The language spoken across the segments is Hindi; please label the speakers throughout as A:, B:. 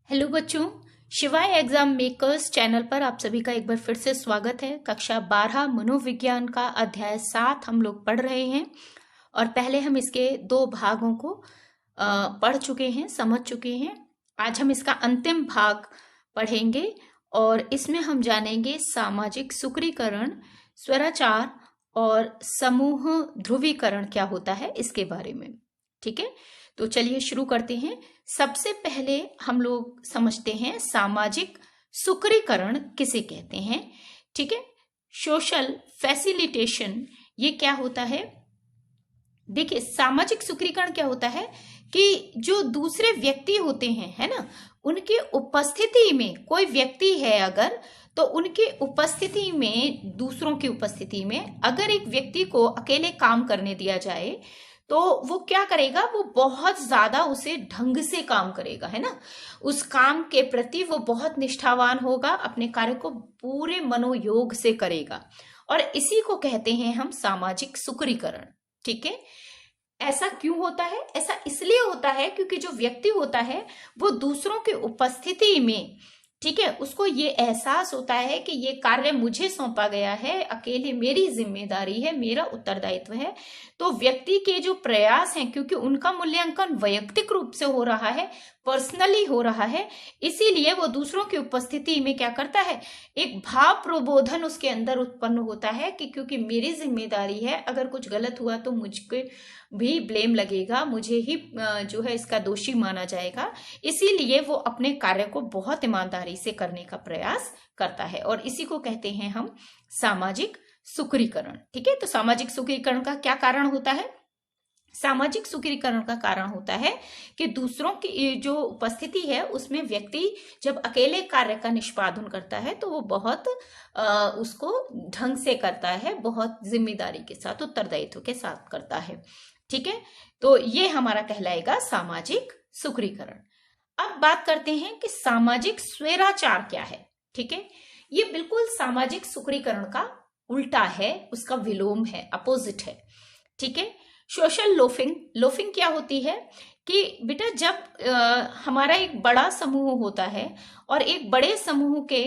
A: हेलो बच्चों, शिवाय एग्जाम मेकर्स चैनल पर आप सभी का एक बार फिर से स्वागत है। कक्षा 12 मनोविज्ञान का अध्याय 7 हम लोग पढ़ रहे हैं और पहले हम इसके 2 भागों को पढ़ चुके हैं, समझ चुके हैं। आज हम इसका अंतिम भाग पढ़ेंगे और इसमें हम जानेंगे सामाजिक सुक्रीकरण, स्वैराचार और समूह ध्रुवीकरण क्या होता है इसके बारे में। ठीक है, तो चलिए शुरू करते हैं। सबसे पहले हम लोग समझते हैं सामाजिक सुक्रीकरण किसे कहते हैं। ठीक है, सोशल फैसिलिटेशन ये क्या होता है। देखिए, सामाजिक सुक्रीकरण क्या होता है कि जो दूसरे व्यक्ति होते हैं, है ना, उनकी उपस्थिति में, कोई व्यक्ति है अगर, तो उनकी उपस्थिति में, दूसरों की उपस्थिति में अगर एक व्यक्ति को अकेले काम करने दिया जाए तो वो क्या करेगा, वो बहुत ज्यादा उसे ढंग से काम करेगा, है ना। उस काम के प्रति वो बहुत निष्ठावान होगा, अपने कार्य को पूरे मनोयोग से करेगा और इसी को कहते हैं हम सामाजिक सुक्रीकरण। ठीक है, ऐसा क्यों होता है? ऐसा इसलिए होता है क्योंकि जो व्यक्ति होता है वो दूसरों की उपस्थिति में, ठीक है, उसको ये एहसास होता है कि ये कार्य मुझे सौंपा गया है, अकेले मेरी जिम्मेदारी है, मेरा उत्तरदायित्व है। तो व्यक्ति के जो प्रयास हैं, क्योंकि उनका मूल्यांकन वैयक्तिक रूप से हो रहा है, पर्सनली हो रहा है, इसीलिए वो दूसरों की उपस्थिति में क्या करता है, एक भाव प्रबोधन उसके अंदर उत्पन्न होता है कि क्योंकि मेरी जिम्मेदारी है, अगर कुछ गलत हुआ तो मुझको भी ब्लेम लगेगा, मुझे ही जो है इसका दोषी माना जाएगा। इसीलिए वो अपने कार्य को बहुत ईमानदारी से करने का प्रयास करता है और इसी को कहते हैं हम सामाजिक सुक्रीकरण। ठीक है, तो सामाजिक सुक्रीकरण का क्या कारण होता है? सामाजिक सुक्रीकरण का कारण होता है कि दूसरों की जो उपस्थिति है उसमें व्यक्ति जब अकेले कार्य का निष्पादन करता है तो वो बहुत उसको ढंग से करता है, बहुत जिम्मेदारी के साथ, उत्तरदायित्व के साथ करता है। ठीक है, तो ये हमारा कहलाएगा सामाजिक सुक्रीकरण। अब बात करते हैं कि सामाजिक स्वैराचार क्या है। ठीक है, ये बिल्कुल सामाजिक सुक्रीकरण का उल्टा है, उसका विलोम है, अपोजिट है। ठीक है, सोशल लोफिंग, लोफिंग क्या होती है कि बेटा जब हमारा एक बड़ा समूह होता है और एक बड़े समूह के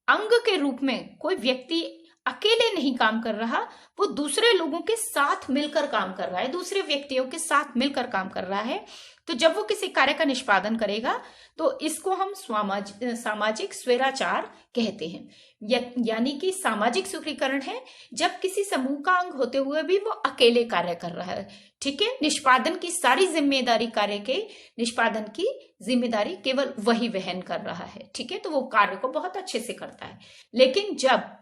A: अंग के रूप में कोई व्यक्ति अकेले नहीं काम कर रहा, वो दूसरे लोगों के साथ मिलकर काम कर रहा है, दूसरे व्यक्तियों के साथ मिलकर काम कर रहा है, तो जब वो किसी कार्य का निष्पादन करेगा तो इसको हम सामाजिक स्वैराचार कहते हैं। यानी कि सामाजिक सुक्रीकरण है जब किसी समूह का अंग होते हुए भी वो अकेले कार्य कर रहा है। ठीक है, निष्पादन की सारी जिम्मेदारी, कार्य के निष्पादन की जिम्मेदारी केवल वही वहन कर रहा है। ठीक है, तो वो कार्य को बहुत अच्छे से करता है। लेकिन जब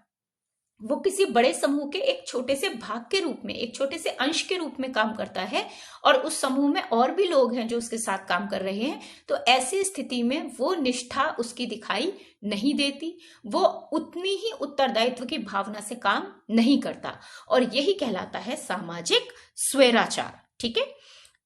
A: वो किसी बड़े समूह के एक छोटे से भाग के रूप में, एक छोटे से अंश के रूप में काम करता है और उस समूह में और भी लोग हैं जो उसके साथ काम कर रहे हैं, तो ऐसी स्थिति में वो निष्ठा उसकी दिखाई नहीं देती, वो उतनी ही उत्तरदायित्व की भावना से काम नहीं करता और यही कहलाता है सामाजिक स्वैराचार। ठीक है,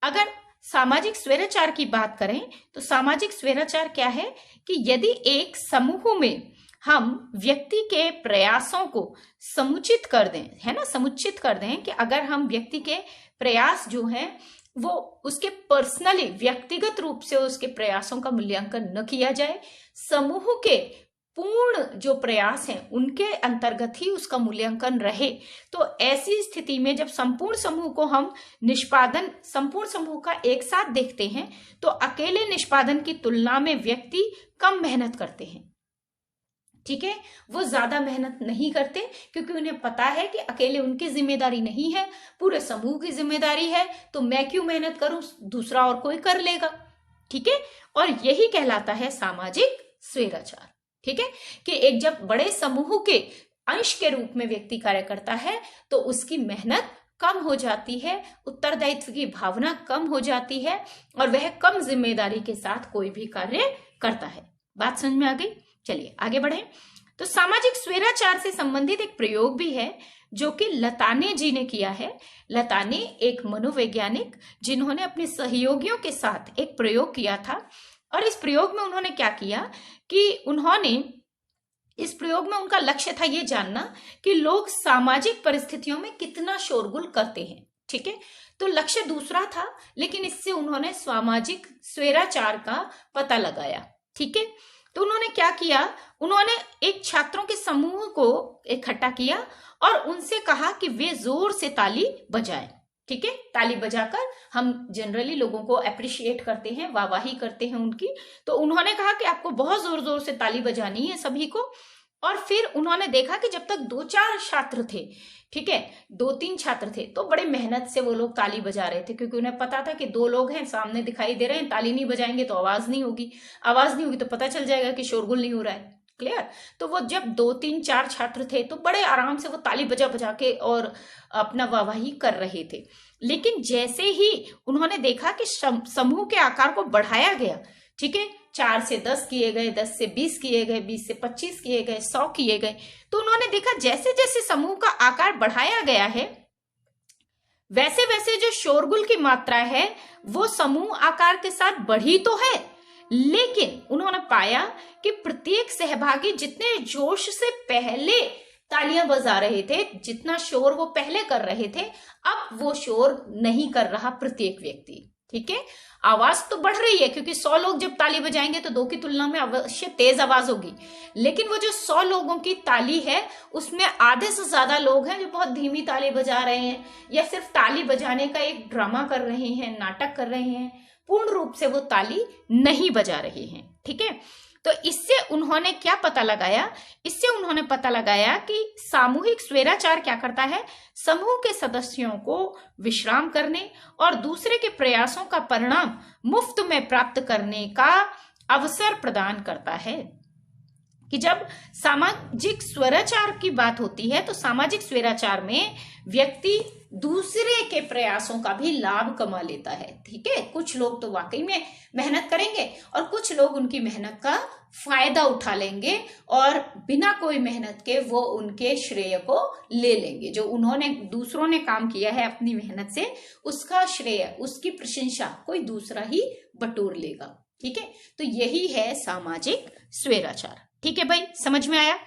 A: अगर सामाजिक स्वैराचार की बात करें तो सामाजिक स्वैराचार क्या है कि यदि एक समूह में हम व्यक्ति के प्रयासों को समुचित कर दें, है ना, समुचित कर दें कि अगर हम व्यक्ति के प्रयास जो हैं वो उसके पर्सनली, व्यक्तिगत रूप से उसके प्रयासों का मूल्यांकन न किया जाए, समूह के पूर्ण जो प्रयास हैं उनके अंतर्गत ही उसका मूल्यांकन रहे, तो ऐसी स्थिति में जब संपूर्ण समूह को हम निष्पादन, संपूर्ण समूह का एक साथ देखते हैं तो अकेले निष्पादन की तुलना में व्यक्ति कम मेहनत करते हैं। ठीक है, वो ज्यादा मेहनत नहीं करते क्योंकि उन्हें पता है कि अकेले उनकी जिम्मेदारी नहीं है, पूरे समूह की जिम्मेदारी है, तो मैं क्यों मेहनत करूं, दूसरा और कोई कर लेगा। ठीक है, और यही कहलाता है सामाजिक स्वैराचार। ठीक है, कि एक जब बड़े समूह के अंश के रूप में व्यक्ति कार्य करता है तो उसकी मेहनत कम हो जाती है, उत्तरदायित्व की भावना कम हो जाती है और वह कम जिम्मेदारी के साथ कोई भी कार्य करता है। बात समझ में आ गई? चलिए आगे बढ़ें। तो सामाजिक स्वैराचार से संबंधित एक प्रयोग भी है जो कि लताने जी ने किया है। लताने एक मनोवैज्ञानिक जिन्होंने अपने सहयोगियों के साथ एक प्रयोग किया था और इस प्रयोग में उन्होंने क्या किया कि उन्होंने, इस प्रयोग में उनका लक्ष्य था ये जानना कि लोग सामाजिक परिस्थितियों में कितना शोरगुल करते हैं। ठीक है, तो लक्ष्य दूसरा था लेकिन इससे उन्होंने सामाजिक स्वैराचार का पता लगाया। ठीक है। तो उन्होंने क्या किया, उन्होंने एक छात्रों के समूह को इकट्ठा किया और उनसे कहा कि वे जोर से ताली बजाएं। ठीक है, ताली बजाकर हम जनरली लोगों को अप्रिशिएट करते हैं, वाहवाही करते हैं उनकी। तो उन्होंने कहा कि आपको बहुत जोर जोर से ताली बजानी है सभी को। और फिर उन्होंने देखा कि जब तक 2-4 छात्र थे, ठीक है, 2-3 छात्र थे, तो बड़े मेहनत से वो लोग ताली बजा रहे थे, क्योंकि उन्हें पता था कि 2 लोग हैं सामने दिखाई दे रहे हैं, ताली नहीं बजाएंगे तो आवाज नहीं होगी, आवाज नहीं होगी तो पता चल जाएगा कि शोरगुल नहीं हो रहा है। क्लियर। तो वो जब 2-3-4 छात्र थे तो बड़े आराम से वो ताली बजा बजा के और अपना वाहवाही कर रहे थे। लेकिन जैसे ही उन्होंने देखा कि समूह के आकार को बढ़ाया गया, ठीक है, 4 से 10 किए गए, 10 से 20 किए गए, 20 से 25 किए गए, 100 किए गए, तो उन्होंने देखा जैसे जैसे समूह का आकार बढ़ाया गया है वैसे वैसे जो शोरगुल की मात्रा है वो समूह आकार के साथ बढ़ी तो है, लेकिन उन्होंने पाया कि प्रत्येक सहभागी जितने जोश से पहले तालियां बजा रहे थे, जितना शोर वो पहले कर रहे थे, अब वो शोर नहीं कर रहा प्रत्येक व्यक्ति। ठीक है, आवाज तो बढ़ रही है क्योंकि 100 लोग जब ताली बजाएंगे तो 2 की तुलना में अवश्य तेज आवाज होगी, लेकिन वो जो 100 लोगों की ताली है उसमें आधे से ज्यादा लोग हैं जो बहुत धीमी ताली बजा रहे हैं या सिर्फ ताली बजाने का एक ड्रामा कर रहे हैं, नाटक कर रहे हैं, पूर्ण रूप से वो ताली नहीं बजा रहे हैं। ठीक है, तो इससे उन्होंने क्या पता लगाया, इससे उन्होंने पता लगाया कि सामूहिक स्वैराचार क्या करता है, समूह के सदस्यों को विश्राम करने और दूसरे के प्रयासों का परिणाम मुफ्त में प्राप्त करने का अवसर प्रदान करता है। कि जब सामाजिक स्वैराचार की बात होती है तो सामाजिक स्वैराचार में व्यक्ति दूसरे के प्रयासों का भी लाभ कमा लेता है। ठीक है, कुछ लोग तो वाकई में मेहनत करेंगे और कुछ लोग उनकी मेहनत का फायदा उठा लेंगे और बिना कोई मेहनत के वो उनके श्रेय को ले लेंगे। जो उन्होंने दूसरों ने काम किया है अपनी मेहनत से, उसका श्रेय, उसकी प्रशंसा कोई दूसरा ही बटोर लेगा। ठीक है, तो यही है सामाजिक स्वैराचार। ठीक है भाई, समझ में आया?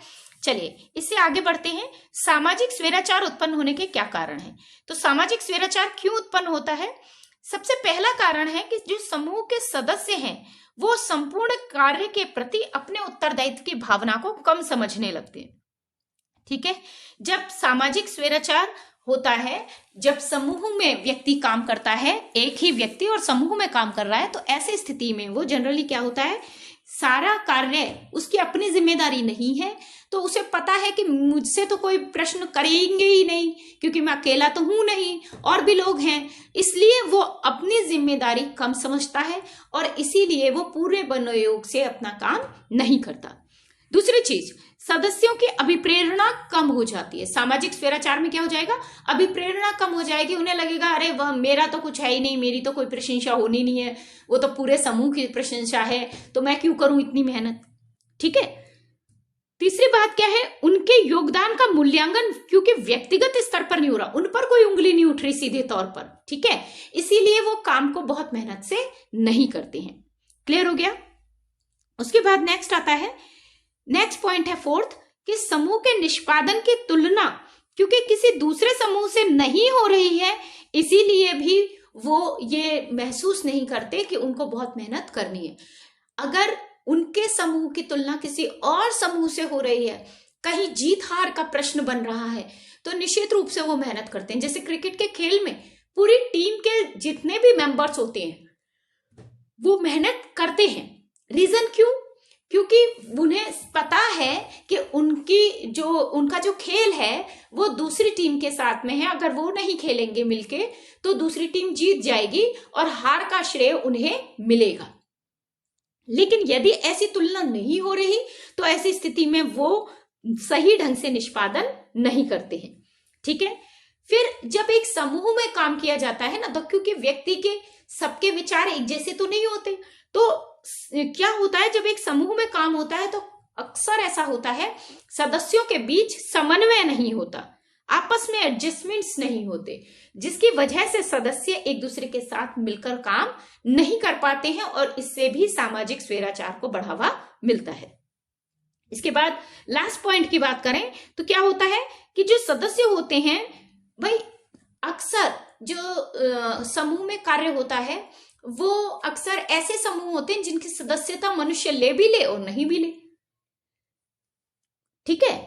A: चलिए इससे आगे बढ़ते हैं। सामाजिक स्वैराचार उत्पन्न होने के क्या कारण हैं? तो सामाजिक स्वैराचार क्यों उत्पन्न होता है? सबसे पहला कारण है कि जो समूह के सदस्य हैं वो संपूर्ण कार्य के प्रति अपने उत्तरदायित्व की भावना को कम समझने लगते हैं। ठीक है, जब सामाजिक स्वैराचार होता है, जब समूह में व्यक्ति काम करता है, एक ही व्यक्ति और समूह में काम कर रहा है, तो ऐसी स्थिति में वो जनरली क्या होता है, सारा कार्य उसकी अपनी जिम्मेदारी नहीं है, तो उसे पता है कि मुझसे तो कोई प्रश्न करेंगे ही नहीं क्योंकि मैं अकेला तो हूं नहीं, और भी लोग हैं, इसलिए वो अपनी जिम्मेदारी कम समझता है और इसीलिए वो पूरे मनोयोग से अपना काम नहीं करता। दूसरी चीज, सदस्यों की अभिप्रेरणा कम हो जाती है। सामाजिक स्वैराचार में क्या हो जाएगा, अभिप्रेरणा कम हो जाएगी, उन्हें लगेगा अरे वह मेरा तो कुछ है ही नहीं, मेरी तो कोई प्रशंसा होनी नहीं है, वो तो पूरे समूह की प्रशंसा है, तो मैं क्यों करूं इतनी मेहनत। ठीक है, तीसरी बात क्या है, उनके योगदान का मूल्यांकन क्योंकि व्यक्तिगत स्तर पर नहीं हो रहा, उन पर कोई उंगली नहीं उठ रही सीधे तौर पर। ठीक है, इसीलिए वो काम को बहुत मेहनत से नहीं करते हैं। क्लियर हो गया? उसके बाद नेक्स्ट आता है, नेक्स्ट पॉइंट है फोर्थ, कि समूह के निष्पादन की तुलना क्योंकि किसी दूसरे समूह से नहीं हो रही है, इसीलिए भी वो ये महसूस नहीं करते कि उनको बहुत मेहनत करनी है। अगर उनके समूह की तुलना किसी और समूह से हो रही है, कहीं जीत हार का प्रश्न बन रहा है, तो निश्चित रूप से वो मेहनत करते हैं। जैसे क्रिकेट के खेल में पूरी टीम के जितने भी मेंबर्स होते हैं वो मेहनत करते हैं। रीजन क्यों? क्योंकि उन्हें पता है कि उनका जो खेल है वो दूसरी टीम के साथ में है, अगर वो नहीं खेलेंगे मिलके तो दूसरी टीम जीत जाएगी और हार का श्रेय उन्हें मिलेगा। लेकिन यदि ऐसी तुलना नहीं हो रही तो ऐसी स्थिति में वो सही ढंग से निष्पादन नहीं करते हैं। ठीक है, फिर जब एक समूह में काम किया जाता है ना, तो क्योंकि व्यक्ति के सबके विचार एक जैसे तो नहीं होते, तो क्या होता है, जब एक समूह में काम होता है तो अक्सर ऐसा होता है सदस्यों के बीच समन्वय नहीं होता, आपस में एडजस्टमेंट्स नहीं होते, जिसकी वजह से सदस्य एक दूसरे के साथ मिलकर काम नहीं कर पाते हैं और इससे भी सामाजिक स्वैराचार को बढ़ावा मिलता है। इसके बाद लास्ट पॉइंट की बात करें तो क्या होता है कि जो सदस्य होते हैं भाई, अक्सर जो समूह में कार्य होता है वो अक्सर ऐसे समूह होते हैं जिनकी सदस्यता मनुष्य ले भी ले और नहीं भी ले। ठीक है,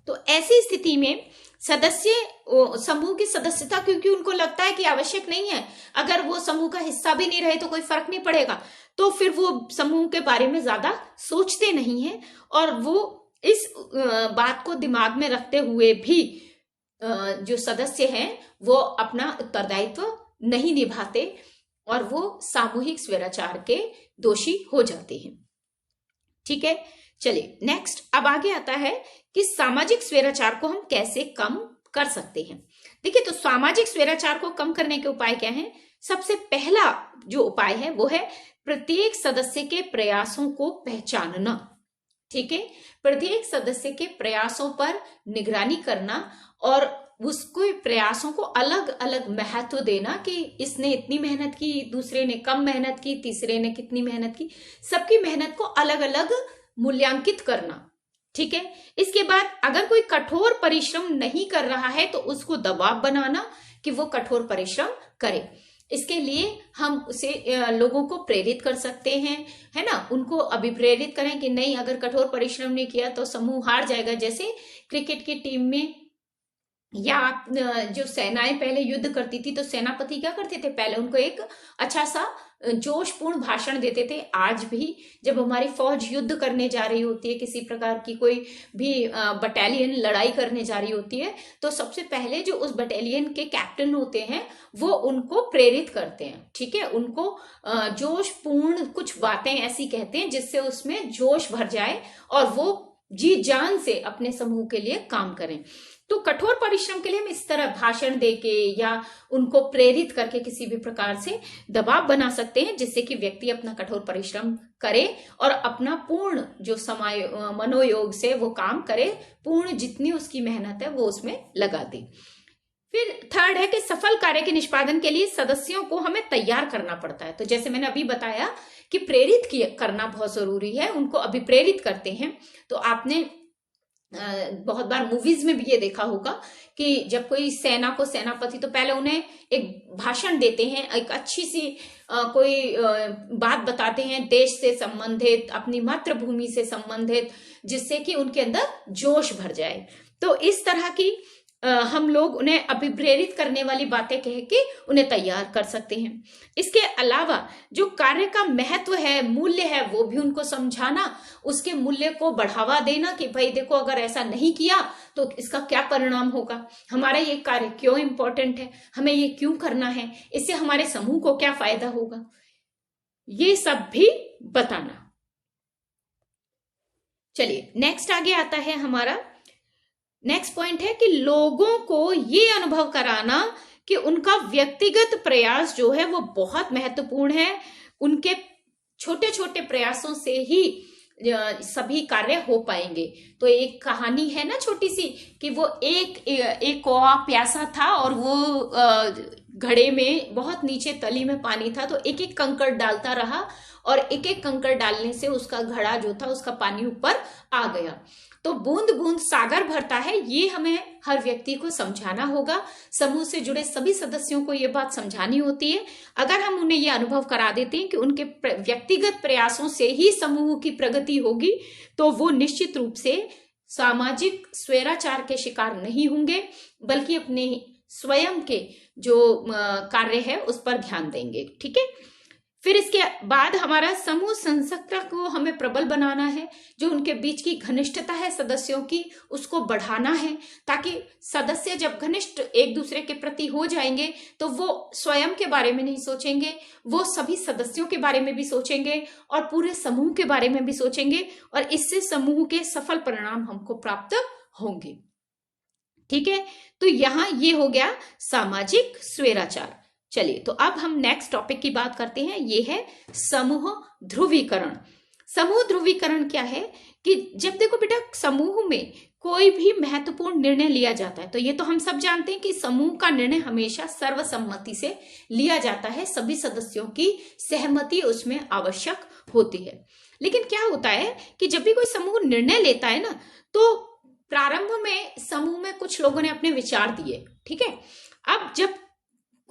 A: तो ऐसी स्थिति में सदस्य समूह की सदस्यता, क्योंकि उनको लगता है कि आवश्यक नहीं है, अगर वो समूह का हिस्सा भी नहीं रहे तो कोई फर्क नहीं पड़ेगा, तो फिर वो समूह के बारे में ज्यादा सोचते नहीं है और वो इस बात को दिमाग में रखते हुए भी जो सदस्य हैं वो अपना उत्तरदायित्व नहीं निभाते और वो सामूहिक स्वैराचार के दोषी हो जाते हैं। ठीक है, चलिए नेक्स्ट अब आगे आता है कि सामाजिक स्वैराचार को हम कैसे कम कर सकते हैं। देखिए, तो सामाजिक स्वैराचार को कम करने के उपाय क्या हैं? सबसे पहला जो उपाय है वो है प्रत्येक सदस्य के प्रयासों को पहचानना। ठीक है, प्रत्येक सदस्य के प्रयासों पर निगरानी करना और उसके प्रयासों को अलग अलग महत्व देना कि इसने इतनी मेहनत की, दूसरे ने कम मेहनत की, तीसरे ने कितनी मेहनत की, सबकी मेहनत को अलग अलग मूल्यांकित करना। ठीक है, इसके बाद अगर कोई कठोर परिश्रम नहीं कर रहा है तो उसको दबाव बनाना कि वो कठोर परिश्रम करे। इसके लिए हम उसे लोगों को प्रेरित कर सकते हैं, है ना, उनको अभिप्रेरित करें कि नहीं, अगर कठोर परिश्रम नहीं किया तो समूह हार जाएगा। जैसे क्रिकेट की टीम में या जो सेनाएं पहले युद्ध करती थी तो सेनापति क्या करते थे, पहले उनको एक अच्छा सा जोशपूर्ण भाषण देते थे। आज भी जब हमारी फौज युद्ध करने जा रही होती है, किसी प्रकार की कोई भी बटालियन लड़ाई करने जा रही होती है, तो सबसे पहले जो उस बटालियन के कैप्टन होते हैं वो उनको प्रेरित करते हैं। ठीक है, उनको जोशपूर्ण कुछ बातें ऐसी कहते हैं जिससे उसमें जोश भर जाए और वो जी जान से अपने समूह के लिए काम करें। तो कठोर परिश्रम के लिए हम इस तरह भाषण देके या उनको प्रेरित करके किसी भी प्रकार से दबाव बना सकते हैं जिससे कि व्यक्ति अपना कठोर परिश्रम करे और अपना पूर्ण जो समय मनोयोग से वो काम करे, पूर्ण जितनी उसकी मेहनत है वो उसमें लगा दे। फिर थर्ड है कि सफल कार्य के निष्पादन के लिए सदस्यों को हमें तैयार करना पड़ता है। तो जैसे मैंने अभी बताया कि प्रेरित करना बहुत जरूरी है, उनको अभिप्रेरित करते हैं। तो आपने बहुत बार मूवीज में भी ये देखा होगा कि जब कोई सेना को सेनापति, तो पहले उन्हें एक भाषण देते हैं, एक अच्छी सी कोई बात बताते हैं देश से संबंधित, अपनी मातृभूमि से संबंधित, जिससे कि उनके अंदर जोश भर जाए। तो इस तरह की हम लोग उन्हें अभिप्रेरित करने वाली बातें कह के उन्हें तैयार कर सकते हैं। इसके अलावा जो कार्य का महत्व है, मूल्य है, वो भी उनको समझाना, उसके मूल्य को बढ़ावा देना कि भाई देखो, अगर ऐसा नहीं किया तो इसका क्या परिणाम होगा, हमारा ये कार्य क्यों इंपॉर्टेंट है, हमें ये क्यों करना है, इससे हमारे समूह को क्या फायदा होगा, ये सब भी बताना। चलिए नेक्स्ट आगे आता है हमारा नेक्स्ट पॉइंट है कि लोगों को ये अनुभव कराना कि उनका व्यक्तिगत प्रयास जो है वो बहुत महत्वपूर्ण है, उनके छोटे छोटे प्रयासों से ही सभी कार्य हो पाएंगे। तो एक कहानी है ना छोटी सी कि वो एक कौवा प्यासा था और वो घड़े में बहुत नीचे तली में पानी था, तो एक एक कंकड़ डालता रहा और एक एक कंकड़ डालने से उसका घड़ा जो था उसका पानी ऊपर आ गया। तो बूंद बूंद सागर भरता है, ये हमें हर व्यक्ति को समझाना होगा। समूह से जुड़े सभी सदस्यों को ये बात समझानी होती है। अगर हम उन्हें ये अनुभव करा देते हैं कि उनके व्यक्तिगत प्रयासों से ही समूह की प्रगति होगी, तो वो निश्चित रूप से सामाजिक स्वैराचार के शिकार नहीं होंगे, बल्कि अपने स्वयं के जो कार्य है उस पर ध्यान देंगे। ठीक है, फिर इसके बाद हमारा समूह संस्कृति को हमें प्रबल बनाना है, जो उनके बीच की घनिष्ठता है सदस्यों की उसको बढ़ाना है, ताकि सदस्य जब घनिष्ठ एक दूसरे के प्रति हो जाएंगे तो वो स्वयं के बारे में नहीं सोचेंगे, वो सभी सदस्यों के बारे में भी सोचेंगे और पूरे समूह के बारे में भी सोचेंगे और इससे समूह के सफल परिणाम हमको प्राप्त होंगे। ठीक है, तो यहाँ ये हो गया सामाजिक स्वैराचार। चलिए, तो अब हम नेक्स्ट टॉपिक की बात करते हैं, ये है समूह ध्रुवीकरण। समूह ध्रुवीकरण क्या है कि जब देखो बेटा, समूह में कोई भी महत्वपूर्ण निर्णय लिया जाता है, तो ये तो हम सब जानते हैं कि समूह का निर्णय हमेशा सर्वसम्मति से लिया जाता है, सभी सदस्यों की सहमति उसमें आवश्यक होती है। लेकिन क्या होता है कि जब भी कोई समूह निर्णय लेता है ना, तो प्रारंभ में समूह में कुछ लोगों ने अपने विचार दिए, ठीक है। अब जब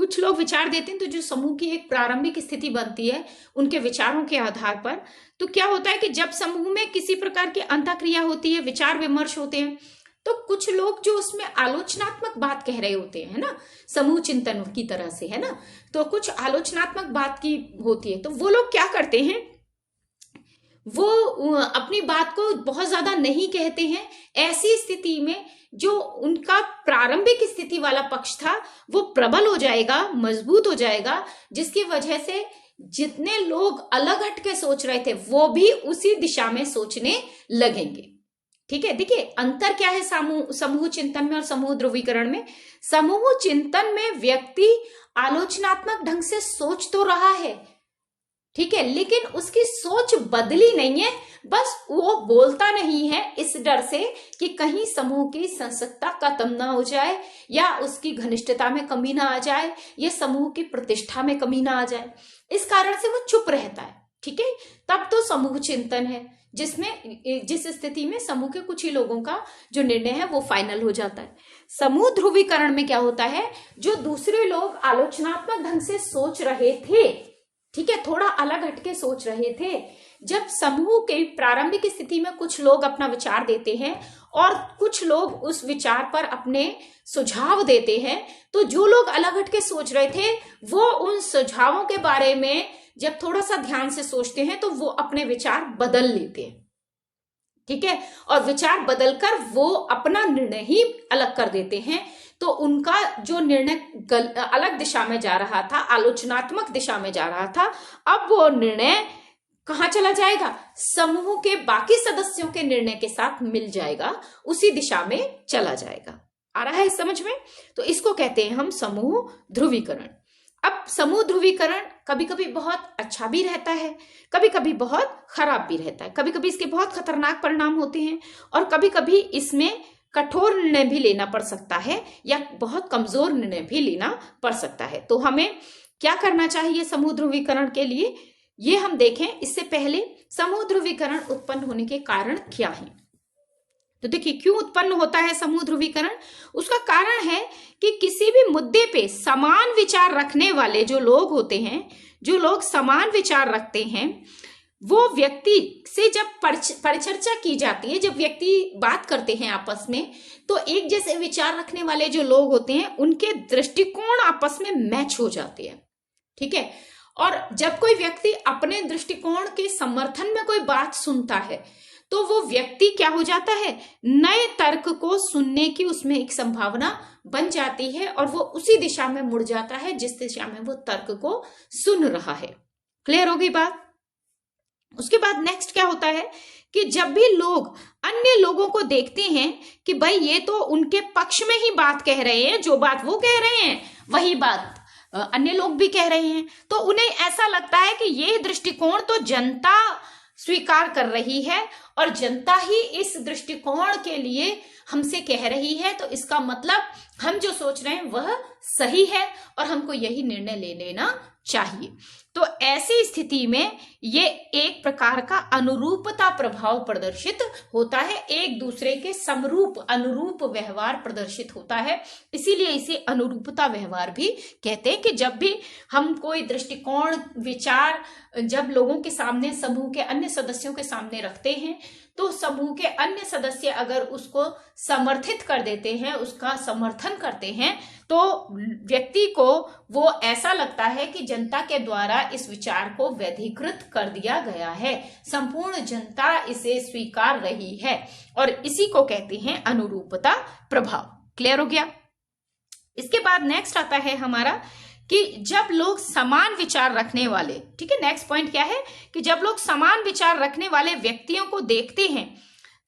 A: कुछ लोग विचार देते हैं, तो जो समूह की एक प्रारंभिक स्थिति बनती है उनके विचारों के आधार पर, तो क्या होता है कि जब समूह में किसी प्रकार की अंतःक्रिया होती है, विचार विमर्श होते हैं, तो कुछ लोग जो उसमें आलोचनात्मक बात कह रहे होते हैं, है ना, समूह चिंतन की तरह से, है ना, तो कुछ आलोचनात्मक बात की होती है, तो वो लोग क्या करते हैं, वो अपनी बात को बहुत ज्यादा नहीं कहते हैं। ऐसी स्थिति में जो उनका प्रारंभिक स्थिति वाला पक्ष था वो प्रबल हो जाएगा, मजबूत हो जाएगा, जिसकी वजह से जितने लोग अलग हट के सोच रहे थे वो भी उसी दिशा में सोचने लगेंगे। ठीक है, देखिए अंतर क्या है समूह चिंतन में और समूह ध्रुवीकरण में। समूह चिंतन में व्यक्ति आलोचनात्मक ढंग से सोच तो रहा है, ठीक है, लेकिन उसकी सोच बदली नहीं है, बस वो बोलता नहीं है इस डर से कि कहीं समूह की संसदता खत्म ना हो जाए, या उसकी घनिष्ठता में कमी ना आ जाए, या समूह की प्रतिष्ठा में कमी ना आ जाए, इस कारण से वो चुप रहता है। ठीक है, तब तो समूह चिंतन है, जिस स्थिति में समूह के कुछ ही लोगों का जो निर्णय है वो फाइनल हो जाता है। समूह ध्रुवीकरण में क्या होता है, जो दूसरे लोग आलोचनात्मक ढंग से सोच रहे थे, ठीक है, थोड़ा अलग हटके सोच रहे थे, जब समूह के प्रारंभिक स्थिति में कुछ लोग अपना विचार देते हैं और कुछ लोग उस विचार पर अपने सुझाव देते हैं, तो जो लोग अलग हटके सोच रहे थे वो उन सुझावों के बारे में जब थोड़ा सा ध्यान से सोचते हैं तो वो अपने विचार बदल लेते हैं। ठीक है, और विचार बदलकर वो अपना निर्णय ही अलग कर देते हैं, तो उनका जो निर्णय अलग दिशा में जा रहा था, आलोचनात्मक दिशा में जा रहा था, अब वो निर्णय कहां चला जाएगा, समूह के बाकी सदस्यों के निर्णय के साथ मिल जाएगा, उसी दिशा में चला जाएगा। आ रहा है समझ में? तो इसको कहते हैं हम समूह ध्रुवीकरण। अब समूह ध्रुवीकरण कभी कभी बहुत अच्छा भी रहता है, कभी कभी बहुत खराब भी रहता है, कभी कभी इसके बहुत खतरनाक परिणाम होते हैं, और कभी कभी इसमें कठोर निर्णय भी लेना पड़ सकता है, या बहुत कमजोर निर्णय भी लेना पड़ सकता है। तो हमें क्या करना चाहिए समूह ध्रुवीकरण के लिए, ये हम देखें। इससे पहले समूह ध्रुवीकरण उत्पन्न होने के कारण क्या है। तो देखिए, क्यों उत्पन्न होता है समूह ध्रुवीकरण? उसका कारण है कि किसी भी मुद्दे पे समान विचार रखने वाले जो लोग होते हैं, जो लोग समान विचार रखते हैं, वो व्यक्ति से जब परिचर्चा की जाती है, जब व्यक्ति बात करते हैं आपस में, तो एक जैसे विचार रखने वाले जो लोग होते हैं उनके दृष्टिकोण आपस में मैच हो जाते हैं। ठीक है, और जब कोई व्यक्ति अपने दृष्टिकोण के समर्थन में कोई बात सुनता है, तो वो व्यक्ति क्या हो जाता है, नए तर्क को सुनने की उसमें एक संभावना बन जाती है, और वो उसी दिशा में मुड़ जाता है जिस दिशा में वो तर्क को सुन रहा है। क्लियर होगी बात? उसके बाद नेक्स्ट क्या होता है कि जब भी लोग अन्य लोगों को देखते हैं कि भाई ये तो उनके पक्ष में ही बात कह रहे हैं, जो बात वो कह रहे हैं वही बात अन्य लोग भी कह रहे हैं, तो उन्हें ऐसा लगता है कि ये दृष्टिकोण तो जनता स्वीकार कर रही है और जनता ही इस दृष्टिकोण के लिए हमसे कह रही है, तो इसका मतलब हम जो सोच रहे हैं वह सही है और हमको यही निर्णय ले लेना चाहिए। तो ऐसी स्थिति में ये एक प्रकार का अनुरूपता प्रभाव प्रदर्शित होता है, एक दूसरे के समरूप अनुरूप व्यवहार प्रदर्शित होता है, इसीलिए इसे अनुरूपता व्यवहार भी कहते हैं। कि जब भी हम कोई दृष्टिकोण विचार जब लोगों के सामने, समूह के अन्य सदस्यों के सामने रखते हैं, तो समूह के अन्य सदस्य अगर उसको समर्थित कर देते हैं, उसका समर्थन करते हैं, तो व्यक्ति को वो ऐसा लगता है कि जनता के द्वारा इस विचार को वैधीकृत कर दिया गया है, संपूर्ण जनता इसे स्वीकार रही है, और इसी को कहते हैं अनुरूपता प्रभाव। क्लियर हो गया? इसके बाद नेक्स्ट आता है हमारा कि जब लोग समान विचार रखने वाले, ठीक है, नेक्स्ट पॉइंट क्या है कि जब लोग समान विचार रखने वाले व्यक्तियों को देखते हैं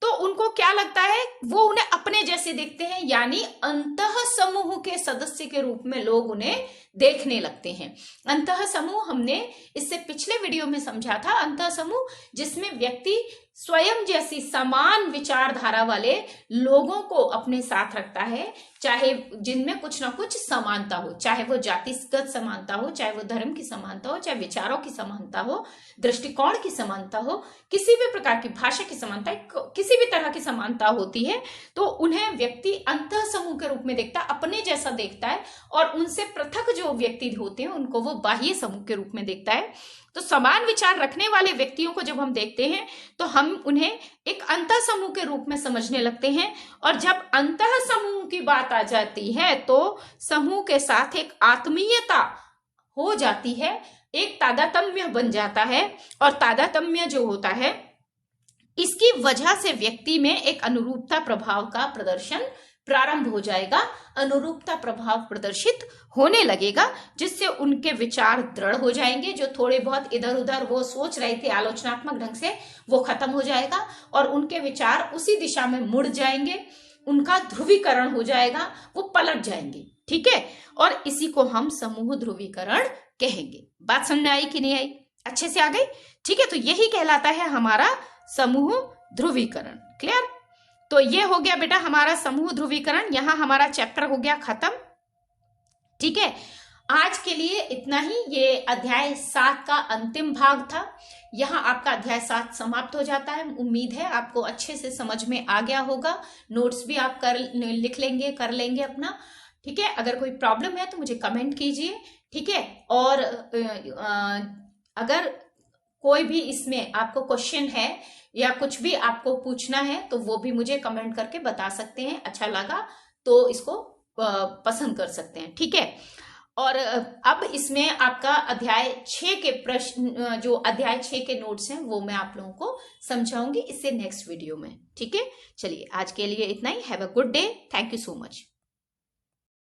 A: तो उनको क्या लगता है, वो उन्हें अपने जैसे देखते हैं, यानी अंतः समूह के सदस्य के रूप में लोग उन्हें देखने लगते हैं। अंतः समूह हमने इससे पिछले वीडियो में समझा था, अंतः समूह जिसमें व्यक्ति स्वयं जैसी समान विचारधारा वाले लोगों को अपने साथ रखता है, चाहे जिनमें कुछ ना कुछ समानता हो, चाहे वो जातिगत समानता हो, चाहे वो धर्म की समानता हो, चाहे विचारों की समानता हो, दृष्टिकोण की समानता हो, किसी भी प्रकार की भाषा की समानता, किसी भी तरह की समानता होती है, तो उन्हें व्यक्ति अंतः समूह के रूप में देखता है, अपने जैसा देखता है, और उनसे पृथक जो व्यक्ति होते हैं उनको वो बाह्य समूह के रूप में देखता है। तो समान विचार रखने वाले व्यक्तियों को जब हम देखते हैं तो हम उन्हें एक अंतः समूह के रूप में समझने लगते हैं, और जब अंतः समूह की बात आ जाती है तो समूह के साथ एक आत्मीयता हो जाती है, एक तादात्म्य बन जाता है, और तादात्म्य जो होता है इसकी वजह से व्यक्ति में एक अनुरूपता प्रभाव का प्रदर्शन प्रारंभ हो जाएगा, अनुरूपता प्रभाव प्रदर्शित होने लगेगा, जिससे उनके विचार दृढ़ हो जाएंगे। जो थोड़े बहुत इधर उधर वो सोच रहे थे आलोचनात्मक ढंग से, वो खत्म हो जाएगा और उनके विचार उसी दिशा में मुड़ जाएंगे, उनका ध्रुवीकरण हो जाएगा, वो पलट जाएंगे। ठीक है, और इसी को हम समूह ध्रुवीकरण कहेंगे। बात समझ में आई कि नहीं आई? अच्छे से आ गई? ठीक है, तो यही कहलाता है हमारा समूह ध्रुवीकरण। क्लियर? तो ये हो गया बेटा हमारा समूह ध्रुवीकरण। यहां हमारा चैप्टर हो गया खत्म। ठीक है, आज के लिए इतना ही। ये अध्याय 7 का अंतिम भाग था। यहाँ आपका अध्याय 7 समाप्त हो जाता है। उम्मीद है आपको अच्छे से समझ में आ गया होगा। नोट्स भी आप लिख लेंगे, कर लेंगे अपना। ठीक है, अगर कोई प्रॉब्लम है तो मुझे कमेंट कीजिए। ठीक है, और अगर कोई भी इसमें आपको क्वेश्चन है या कुछ भी आपको पूछना है तो वो भी मुझे कमेंट करके बता सकते हैं। अच्छा लगा तो इसको पसंद कर सकते हैं। ठीक है, और अब इसमें आपका अध्याय 6 के प्रश्न, जो अध्याय 6 के नोट्स हैं वो मैं आप लोगों को समझाऊंगी इससे नेक्स्ट वीडियो में। ठीक है, चलिए आज के लिए इतना ही। Have a good day. Thank you so much.